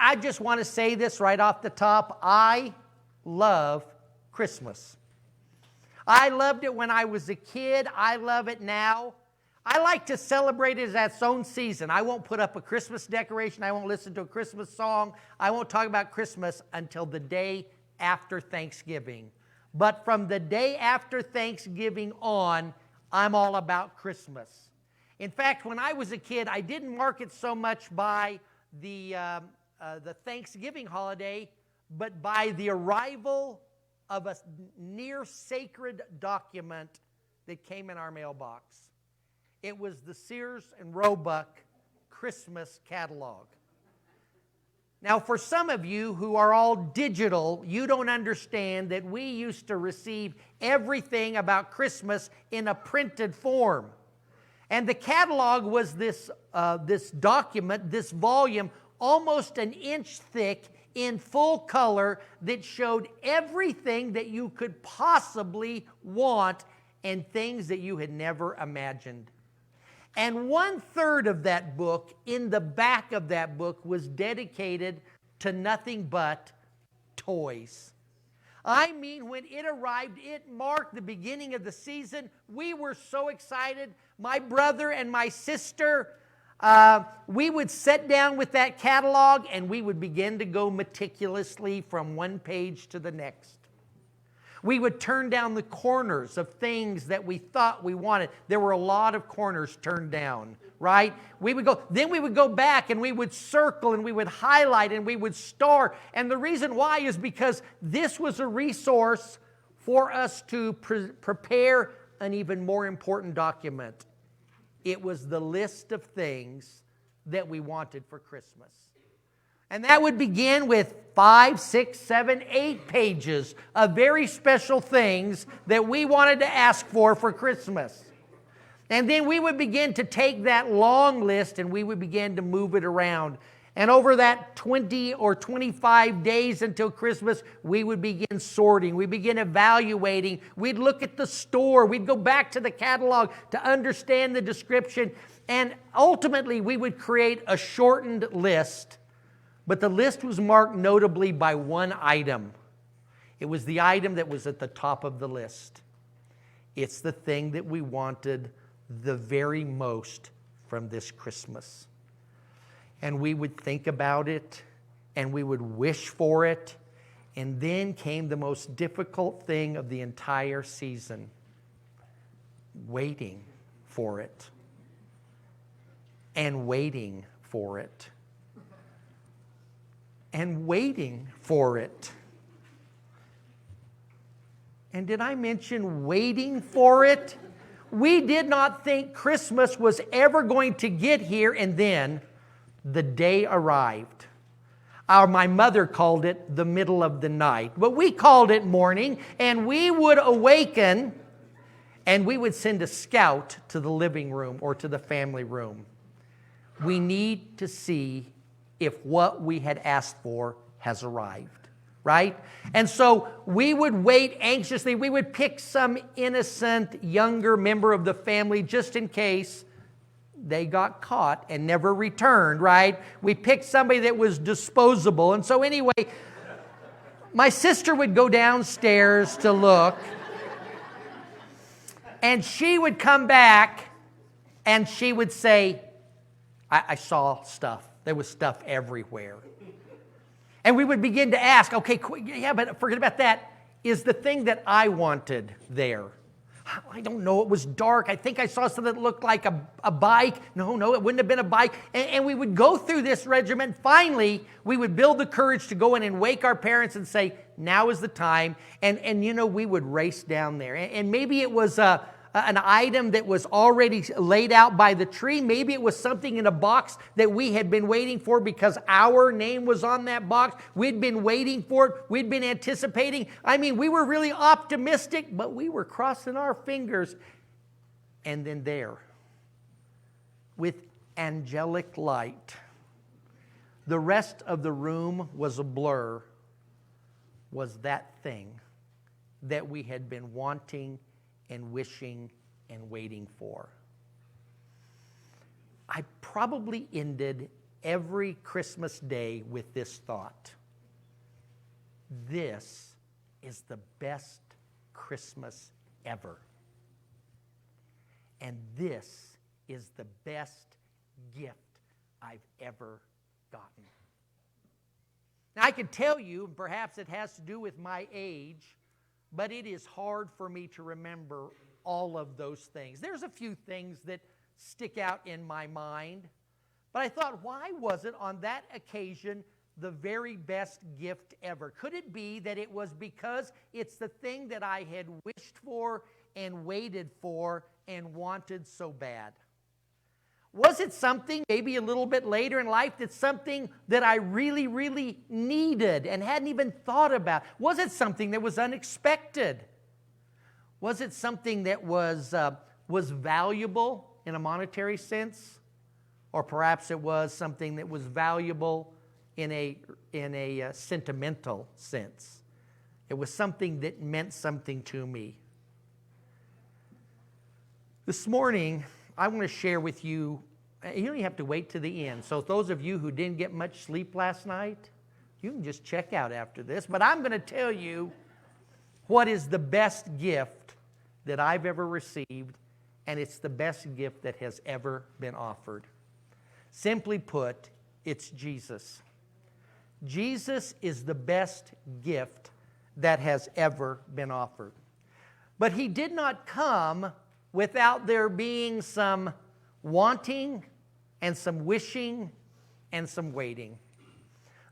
I just want to say this right off the top. I love Christmas. I loved it when I was a kid. I love it now. I like to celebrate it as its own season. I won't put up a Christmas decoration. I won't listen to a Christmas song. I won't talk about Christmas until the day after Thanksgiving. But from the day after Thanksgiving on, I'm all about Christmas. In fact, when I was a kid, I didn't mark it so much by the Thanksgiving holiday, but by the arrival of a near sacred document that came in our mailbox. It was the Sears and Roebuck Christmas catalog. Now, for some of you who are all digital, you don't understand that we used to receive everything about Christmas in a printed form. And the catalog was this document, this volume, almost an inch thick in full color that showed everything that you could possibly want and things that you had never imagined. And 1/3 of that book, in the back of that book, was dedicated to nothing but toys. I mean, when it arrived, it marked the beginning of the season. We were so excited. My brother and my sister, we would sit down with that catalog and we would begin to go meticulously from one page to the next. We would turn down the corners of things that we thought we wanted. There were a lot of corners turned down, right? Then we would go back and we would circle and we would highlight and we would star. And the reason why is because this was a resource for us to prepare an even more important document. It was the list of things that we wanted for Christmas. And that would begin with 5, 6, 7, 8 pages of very special things that we wanted to ask for Christmas. And then we would begin to take that long list and we would begin to move it around. And over that 20 or 25 days until Christmas, we would begin sorting. We'd begin evaluating. We'd look at the store. We'd go back to the catalog to understand the description. And ultimately, we would create a shortened list. But the list was marked notably by one item. It was the item that was at the top of the list. It's the thing that we wanted the very most from this Christmas. And we would think about it, and we would wish for it, and then came the most difficult thing of the entire season: waiting for it. And waiting for it. And waiting for it. And did I mention waiting for it? We did not think Christmas was ever going to get here, and then the day arrived. My mother called it the middle of the night, but we called it morning, and we would awaken, and we would send a scout to the living room or to the family room. We need to see if what we had asked for has arrived, right? And so we would wait anxiously. We would pick some innocent, younger member of the family just in case they got caught and never returned, right? We picked somebody that was disposable. And so anyway, my sister would go downstairs to look, and she would come back and she would say, I saw stuff. There was stuff everywhere. And we would begin to ask, okay, yeah, but forget about that. Is the thing that I wanted there? I don't know. It was dark. I think I saw something that looked like a bike. No, it wouldn't have been a bike. And we would go through this regimen. Finally, we would build the courage to go in and wake our parents and say, now is the time. And we would race down there. And maybe it was an item that was already laid out by the tree. Maybe it was something in a box that we had been waiting for because our name was on that box. We'd been waiting for it. We'd been anticipating. I mean, we were really optimistic, but we were crossing our fingers. And then there, with angelic light, the rest of the room was a blur, was that thing that we had been wanting and wishing and waiting for. I probably ended every Christmas day with this thought: this is the best Christmas ever. And this is the best gift I've ever gotten. Now, I can tell you, perhaps it has to do with my age, but it is hard for me to remember all of those things. There's a few things that stick out in my mind, but I thought, why was it on that occasion the very best gift ever? Could it be that it was because it's the thing that I had wished for and waited for and wanted so bad? Was it something maybe a little bit later in life that's something that I really, really needed and hadn't even thought about? Was it something that was unexpected? Was it something that was valuable in a monetary sense? Or perhaps it was something that was valuable in a sentimental sense. It was something that meant something to me. This morning, I want to share with you, you don't have to wait to the end. So those of you who didn't get much sleep last night, you can just check out after this. But I'm going to tell you what is the best gift that I've ever received, and it's the best gift that has ever been offered. Simply put, it's Jesus. Jesus is the best gift that has ever been offered. But he did not come without there being some wanting and some wishing and some waiting.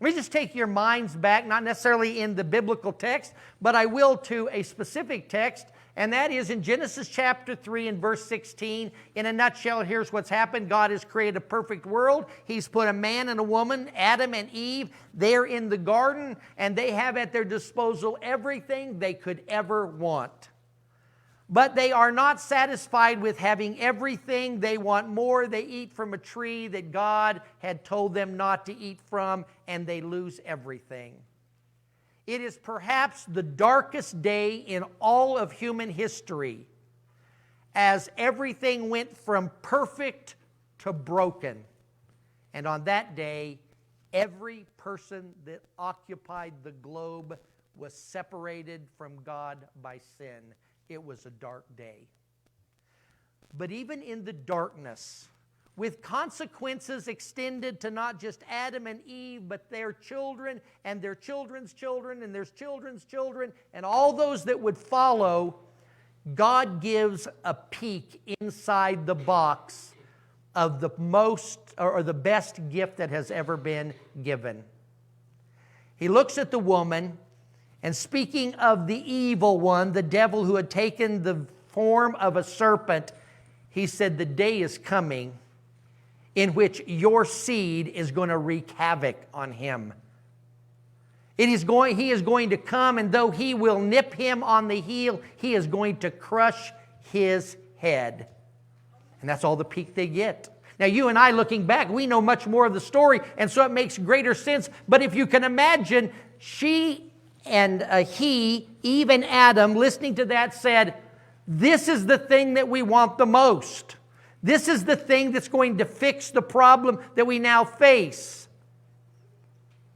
Let me just take your minds back, not necessarily in the biblical text, but I will to a specific text, and that is in Genesis chapter 3 and verse 16. In a nutshell, here's what's happened. God has created a perfect world. He's put a man and a woman, Adam and Eve, there in the garden, and they have at their disposal everything they could ever want. But they are not satisfied with having everything. They want more. They eat from a tree that God had told them not to eat from, and they lose everything. It is perhaps the darkest day in all of human history, as everything went from perfect to broken. And on that day, every person that occupied the globe was separated from God by sin. It was a dark day. But even in the darkness, with consequences extended to not just Adam and Eve, but their children and their children's children and their children's children and all those that would follow, God gives a peek inside the box of the most or the best gift that has ever been given. He looks at the woman, and speaking of the evil one, the devil who had taken the form of a serpent, he said, the day is coming in which your seed is going to wreak havoc on him. He is going to come, and though he will nip him on the heel, he is going to crush his head. And that's all the peek they get. Now, you and I, looking back, we know much more of the story, and so it makes greater sense. But if you can imagine, she and he, Eve and Adam, listening to that, said, this is the thing that we want the most. This is the thing that's going to fix the problem that we now face.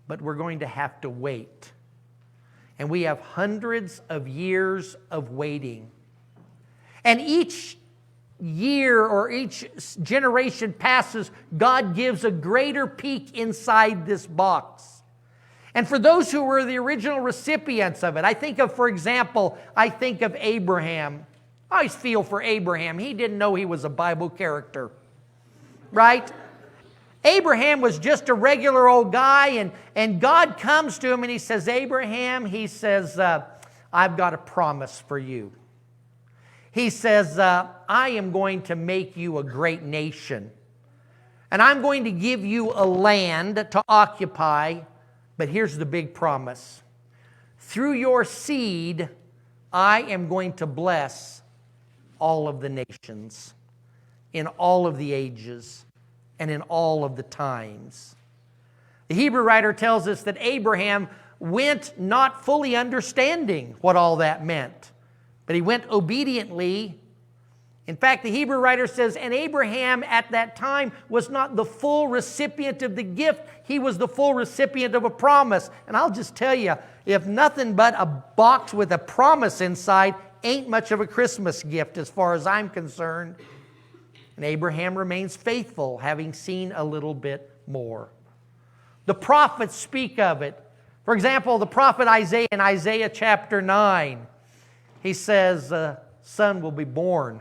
But we're going to have to wait. And we have hundreds of years of waiting. And each year or each generation passes, God gives a greater peek inside this box. And for those who were the original recipients of it, for example, I think of Abraham. I always feel for Abraham. He didn't know he was a Bible character, right? Abraham was just a regular old guy, and God comes to him and he says, Abraham, he says, I've got a promise for you. He says, I am going to make you a great nation. And I'm going to give you a land to occupy. But here's the big promise. Through your seed, I am going to bless all of the nations, in all of the ages, and in all of the times. The Hebrew writer tells us that Abraham went not fully understanding what all that meant, but he went obediently In fact, the Hebrew writer says, and Abraham at that time was not the full recipient of the gift, he was the full recipient of a promise. And I'll just tell you, if nothing but a box with a promise inside ain't much of a Christmas gift as far as I'm concerned. And Abraham remains faithful, having seen a little bit more. The prophets speak of it. For example, the prophet Isaiah in Isaiah chapter 9, he says, a son will be born.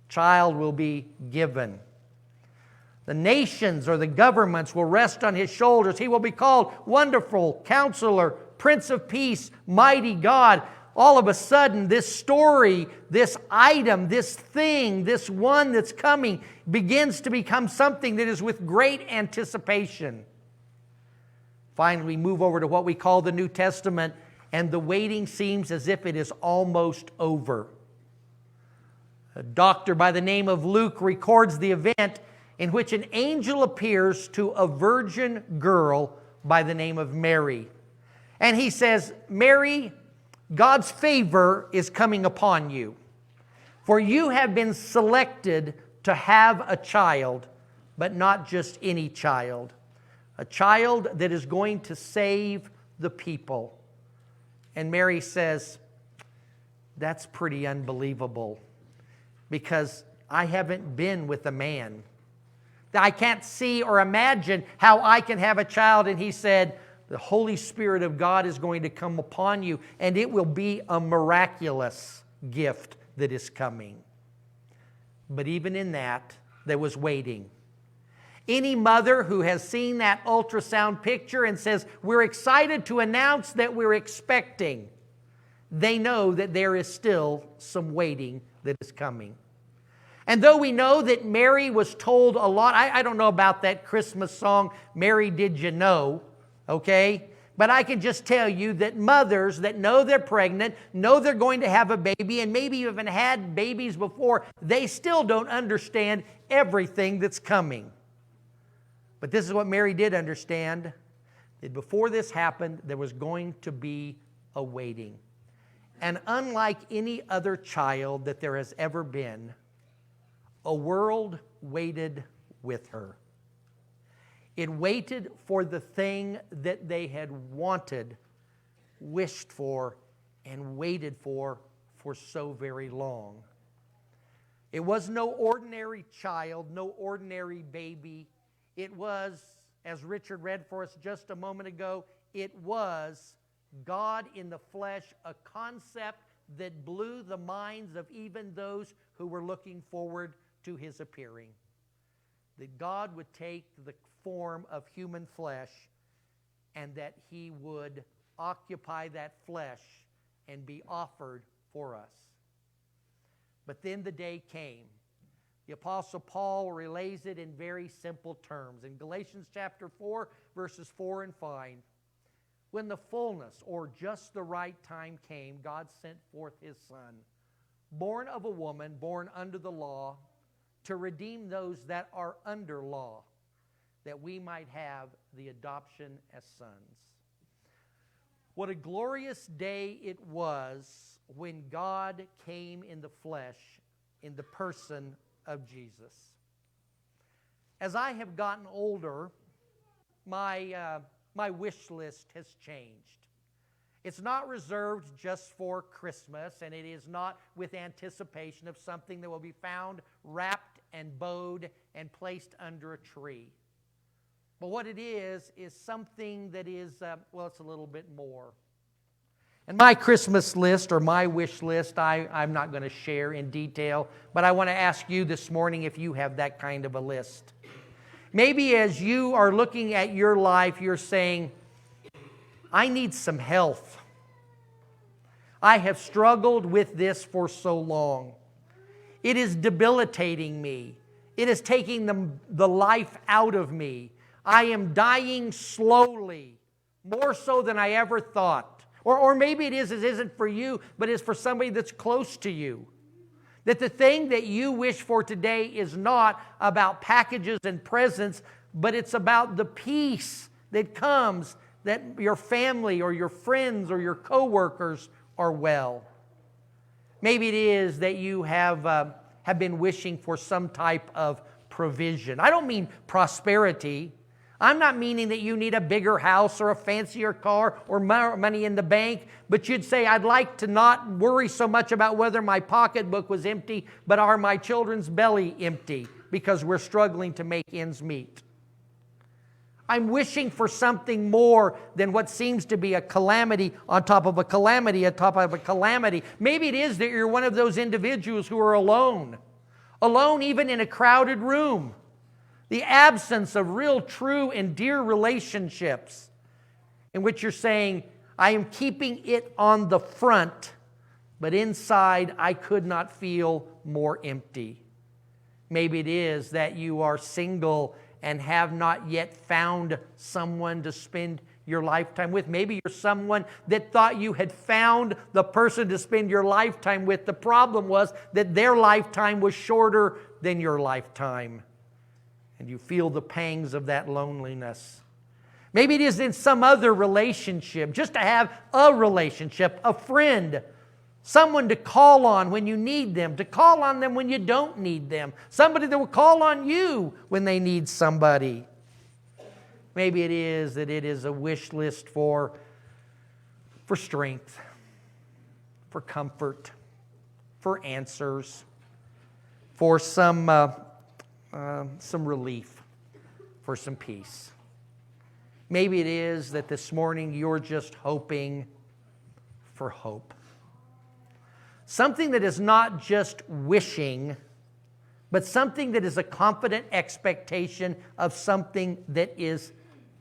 Child will be given. The nations or the governments will rest on his shoulders. He will be called Wonderful Counselor, Prince of Peace, Mighty God. All of a sudden, this story, this item, this thing, this one that's coming begins to become something that is with great anticipation. Finally, we move over to what we call the New Testament, and the waiting seems as if it is almost over. A doctor by the name of Luke records the event in which an angel appears to a virgin girl by the name of Mary. And he says, Mary, God's favor is coming upon you, for you have been selected to have a child, but not just any child. A child that is going to save the people. And Mary says, that's pretty unbelievable, because I haven't been with a man. I can't see or imagine how I can have a child. And he said, the Holy Spirit of God is going to come upon you, and it will be a miraculous gift that is coming. But even in that, there was waiting. Any mother who has seen that ultrasound picture and says, we're excited to announce that we're expecting, they know that there is still some waiting that is coming. And though we know that Mary was told a lot, I don't know about that Christmas song, Mary, Did You Know? Okay? But I can just tell you that mothers that know they're pregnant, know they're going to have a baby, and maybe even had babies before, they still don't understand everything that's coming. But this is what Mary did understand, that before this happened, there was going to be a waiting. And unlike any other child that there has ever been, a world waited with her. It waited for the thing that they had wanted, wished for, and waited for so very long. It was no ordinary child, no ordinary baby. It was, as Richard read for us just a moment ago, it was God in the flesh, a concept that blew the minds of even those who were looking forward to his appearing. That God would take the form of human flesh and that he would occupy that flesh and be offered for us. But then the day came. The Apostle Paul relays it in very simple terms. In Galatians chapter 4, verses 4 and 5, when the fullness or just the right time came, God sent forth his Son, born of a woman, born under the law, to redeem those that are under law, that we might have the adoption as sons. What a glorious day it was when God came in the flesh, in the person of Jesus. As I have gotten older, my wish list has changed. It's not reserved just for Christmas, and it is not with anticipation of something that will be found wrapped and bowed and placed under a tree. But what it is something that is, it's a little bit more. And my Christmas list or my wish list, I'm not going to share in detail, but I want to ask you this morning if you have that kind of a list. Maybe as you are looking at your life, you're saying, I need some health. I have struggled with this for so long. It is debilitating me. It is taking the life out of me. I am dying slowly, more so than I ever thought. Or maybe it isn't for you, but it's for somebody that's close to you. That the thing that you wish for today is not about packages and presents, but it's about the peace that comes that your family or your friends or your coworkers are well. Maybe it is that you have have been wishing for some type of provision. I don't mean prosperity. I'm not meaning that you need a bigger house or a fancier car or more money in the bank, but you'd say, I'd like to not worry so much about whether my pocketbook was empty, but are my children's belly empty because we're struggling to make ends meet. I'm wishing for something more than what seems to be a calamity on top of a calamity on top of a calamity. Maybe it is that you're one of those individuals who are alone even in a crowded room. The absence of real, true, and dear relationships in which you're saying, I am keeping it on the front, but inside I could not feel more empty. Maybe it is that you are single and have not yet found someone to spend your lifetime with. Maybe you're someone that thought you had found the person to spend your lifetime with. The problem was that their lifetime was shorter than your lifetime. And you feel the pangs of that loneliness. Maybe it is in some other relationship, just to have a relationship, a friend, someone to call on when you need them, to call on them when you don't need them, somebody that will call on you when they need somebody. Maybe it is that it is a wish list for strength, for comfort, for answers, for some relief, for some peace. Maybe it is that this morning you're just hoping for hope. Something that is not just wishing, but something that is a confident expectation of something that is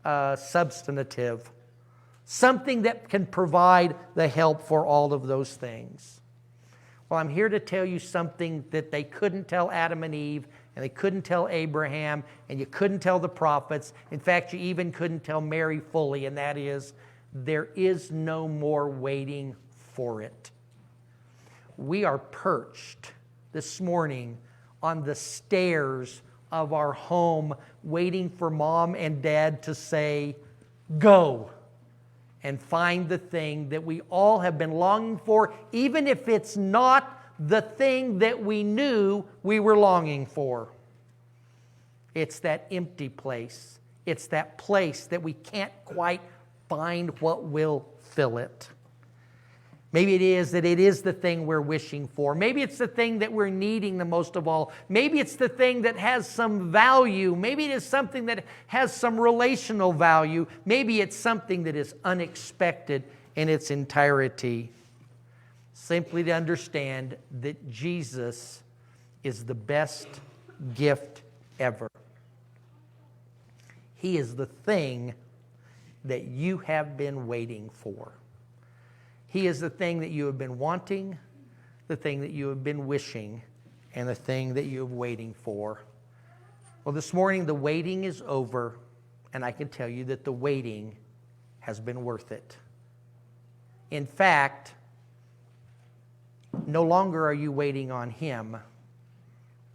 substantive. Something that can provide the help for all of those things. Well, I'm here to tell you something that they couldn't tell Adam and Eve, and they couldn't tell Abraham, and you couldn't tell the prophets. In fact, you even couldn't tell Mary fully, and that is, there is no more waiting for it. We are perched this morning on the stairs of our home, waiting for mom and dad to say, go, and find the thing that we all have been longing for, even if it's not the thing that we knew we were longing for. It's that empty place. It's that place that we can't quite find what will fill it. Maybe it is that it is the thing we're wishing for. Maybe it's the thing that we're needing the most of all. Maybe it's the thing that has some value. Maybe it is something that has some relational value. Maybe it's something that is unexpected in its entirety. Simply to understand that Jesus is the best gift ever. He is the thing that you have been waiting for. He is the thing that you have been wanting, the thing that you have been wishing, and the thing that you have waiting for. Well, this morning the waiting is over, and I can tell you that the waiting has been worth it. In fact, no longer are you waiting on Him,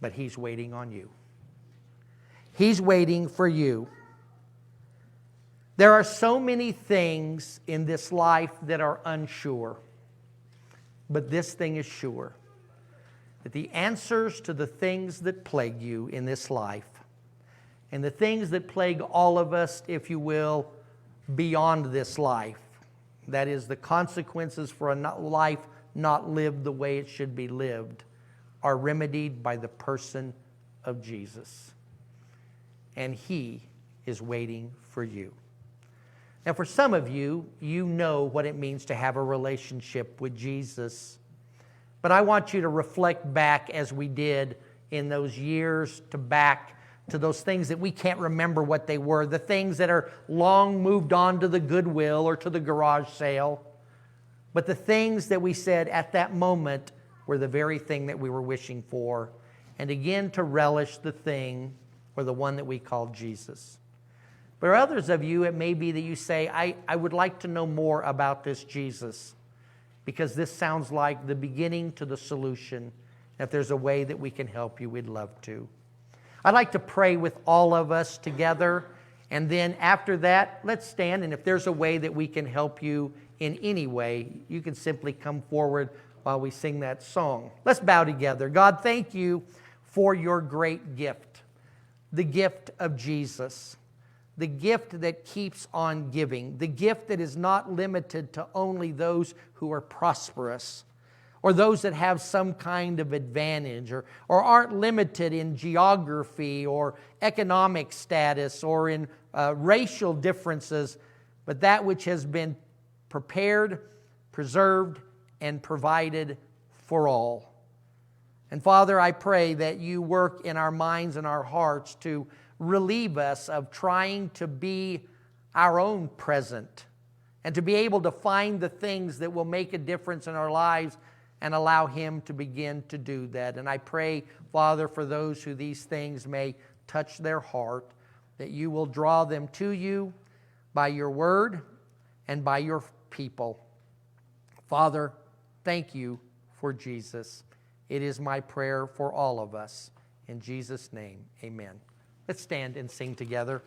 but He's waiting on you. He's waiting for you. There are so many things in this life that are unsure, but this thing is sure, that the answers to the things that plague you in this life, and the things that plague all of us, if you will, beyond this life, that is the consequences for a life not lived the way it should be lived, are remedied by the person of Jesus. And He is waiting for you. Now, for some of you, you know what it means to have a relationship with Jesus. But I want you to reflect back as we did in those years back to those things that we can't remember what they were, the things that are long moved on to the Goodwill or to the garage sale. But the things that we said at that moment were the very thing that we were wishing for. And again, to relish the thing or the one that we call Jesus. But others of you, it may be that you say, I would like to know more about this Jesus, because this sounds like the beginning to the solution. If there's a way that we can help you, we'd love to. I'd like to pray with all of us together, and then after that, let's stand, and if there's a way that we can help you in any way, you can simply come forward while we sing that song. Let's bow together. God, thank you for your great gift, the gift of Jesus, the gift that keeps on giving, the gift that is not limited to only those who are prosperous or those that have some kind of advantage or aren't limited in geography or economic status or in racial differences, but that which has been prepared, preserved, and provided for all. And Father, I pray that you work in our minds and our hearts to relieve us of trying to be our own present and to be able to find the things that will make a difference in our lives and allow Him to begin to do that. And I pray, Father, for those who these things may touch their heart, that you will draw them to you by your word and by your people. Father, thank you for Jesus. It is my prayer for all of us. In Jesus' name, amen. Let's stand and sing together.